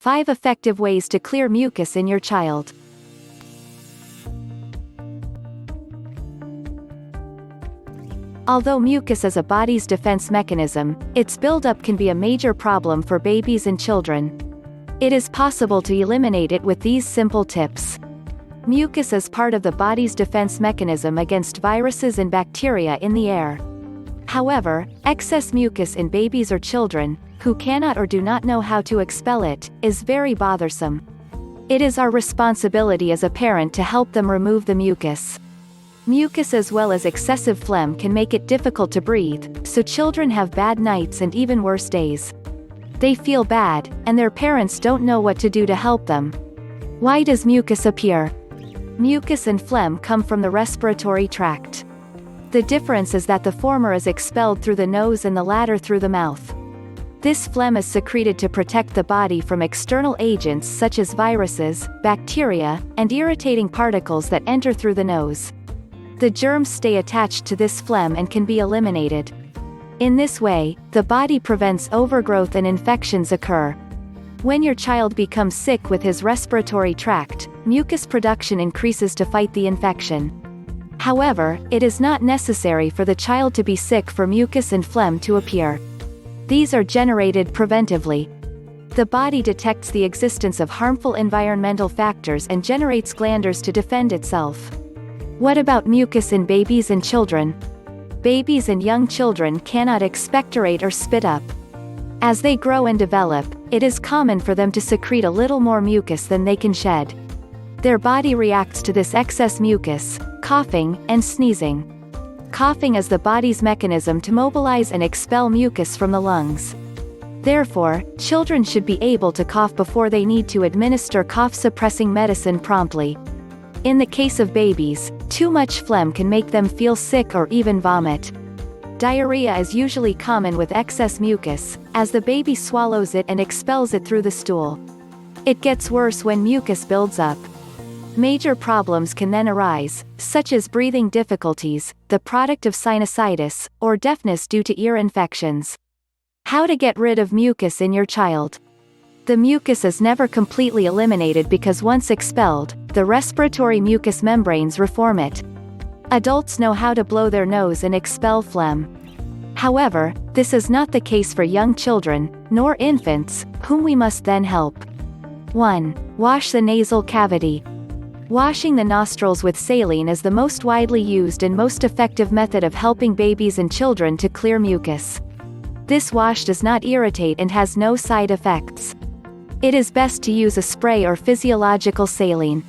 5 effective ways to clear mucus in your child. Although mucus is a body's defense mechanism, its buildup can be a major problem for babies and children. It is possible to eliminate it with these simple tips. Mucus is part of the body's defense mechanism against viruses and bacteria in the air. However, excess mucus in babies or children, who cannot or do not know how to expel it, is very bothersome. It is our responsibility as a parent to help them remove the mucus. Mucus as well as excessive phlegm can make it difficult to breathe, so children have bad nights and even worse days. They feel bad, and their parents don't know what to do to help them. Why does mucus appear? Mucus and phlegm come from the respiratory tract. The difference is that the former is expelled through the nose and the latter through the mouth. This phlegm is secreted to protect the body from external agents such as viruses, bacteria, and irritating particles that enter through the nose. The germs stay attached to this phlegm and can be eliminated. In this way, the body prevents overgrowth and infections occur. When your child becomes sick with his respiratory tract, mucus production increases to fight the infection. However, it is not necessary for the child to be sick for mucus and phlegm to appear. These are generated preventively. The body detects the existence of harmful environmental factors and generates glanders to defend itself. What about mucus in babies and children? Babies and young children cannot expectorate or spit up. As they grow and develop, it is common for them to secrete a little more mucus than they can shed. Their body reacts to this excess mucus, coughing, and sneezing. Coughing is the body's mechanism to mobilize and expel mucus from the lungs. Therefore, children should be able to cough before they need to administer cough-suppressing medicine promptly. In the case of babies, too much phlegm can make them feel sick or even vomit. Diarrhea is usually common with excess mucus, as the baby swallows it and expels it through the stool. It gets worse when mucus builds up. Major problems can then arise, such as breathing difficulties, the product of sinusitis, or deafness due to ear infections. How to get rid of mucus in your child? The mucus is never completely eliminated because once expelled, the respiratory mucous membranes reform it. Adults know how to blow their nose and expel phlegm. However, this is not the case for young children, nor infants, whom we must then help. 1. Wash the nasal cavity. Washing the nostrils with saline is the most widely used and most effective method of helping babies and children to clear mucus. This wash does not irritate and has no side effects. It is best to use a spray or physiological saline.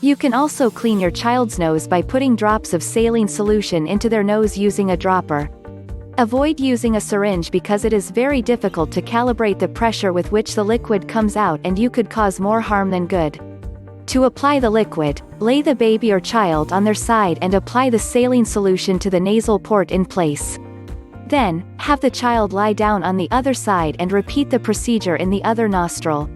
You can also clean your child's nose by putting drops of saline solution into their nose using a dropper. Avoid using a syringe because it is very difficult to calibrate the pressure with which the liquid comes out and you could cause more harm than good. To apply the liquid, lay the baby or child on their side and apply the saline solution to the nasal port in place. Then, have the child lie down on the other side and repeat the procedure in the other nostril.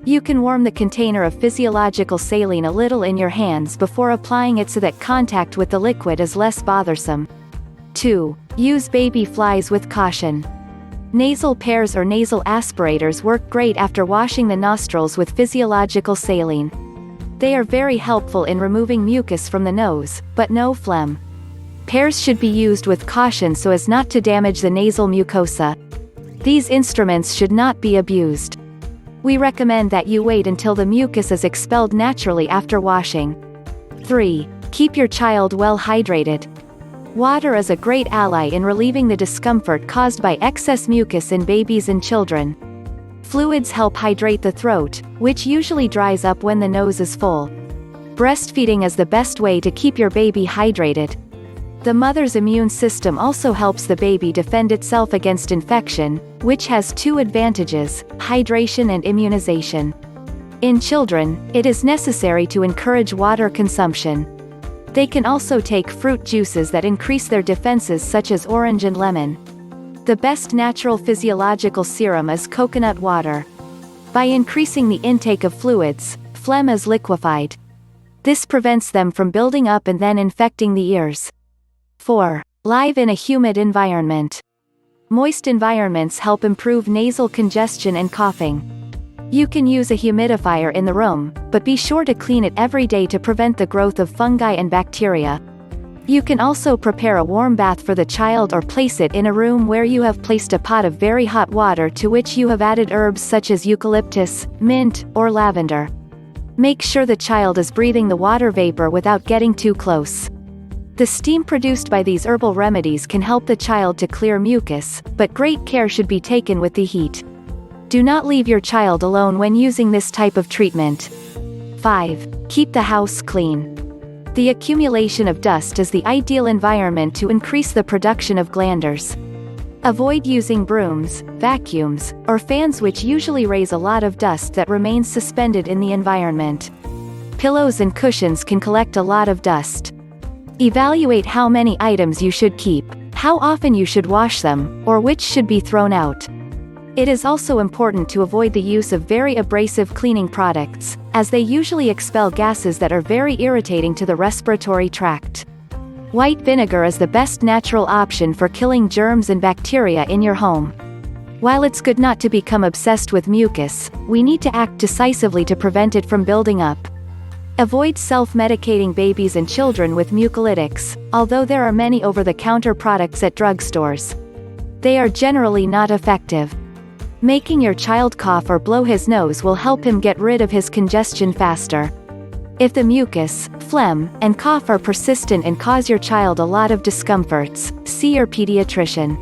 You can warm the container of physiological saline a little in your hands before applying it so that contact with the liquid is less bothersome. 2. Use baby flies with caution. Nasal pairs or nasal aspirators work great after washing the nostrils with physiological saline. They are very helpful in removing mucus from the nose, but no phlegm. Pairs should be used with caution so as not to damage the nasal mucosa. These instruments should not be abused. We recommend that you wait until the mucus is expelled naturally after washing. 3. Keep your child well hydrated. Water is a great ally in relieving the discomfort caused by excess mucus in babies and children. Fluids help hydrate the throat, which usually dries up when the nose is full. Breastfeeding is the best way to keep your baby hydrated. The mother's immune system also helps the baby defend itself against infection, which has 2 advantages: hydration and immunization. In children, it is necessary to encourage water consumption. They can also take fruit juices that increase their defenses such as orange and lemon. The best natural physiological serum is coconut water. By increasing the intake of fluids, phlegm is liquefied. This prevents them from building up and then infecting the ears. 4. Live in a humid environment. Moist environments help improve nasal congestion and coughing. You can use a humidifier in the room, but be sure to clean it every day to prevent the growth of fungi and bacteria. You can also prepare a warm bath for the child or place it in a room where you have placed a pot of very hot water to which you have added herbs such as eucalyptus, mint, or lavender. Make sure the child is breathing the water vapor without getting too close. The steam produced by these herbal remedies can help the child to clear mucus, but great care should be taken with the heat. Do not leave your child alone when using this type of treatment. 5. Keep the house clean. The accumulation of dust is the ideal environment to increase the production of glanders. Avoid using brooms, vacuums, or fans which usually raise a lot of dust that remains suspended in the environment. Pillows and cushions can collect a lot of dust. Evaluate how many items you should keep, how often you should wash them, or which should be thrown out. It is also important to avoid the use of very abrasive cleaning products, as they usually expel gases that are very irritating to the respiratory tract. White vinegar is the best natural option for killing germs and bacteria in your home. While it's good not to become obsessed with mucus, we need to act decisively to prevent it from building up. Avoid self-medicating babies and children with mucolytics, although there are many over-the-counter products at drugstores. They are generally not effective. Making your child cough or blow his nose will help him get rid of his congestion faster. If the mucus, phlegm, and cough are persistent and cause your child a lot of discomforts, see your pediatrician.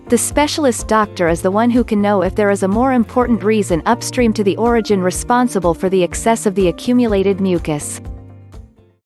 The specialist doctor is the one who can know if there is a more important reason upstream to the origin responsible for the excess of the accumulated mucus.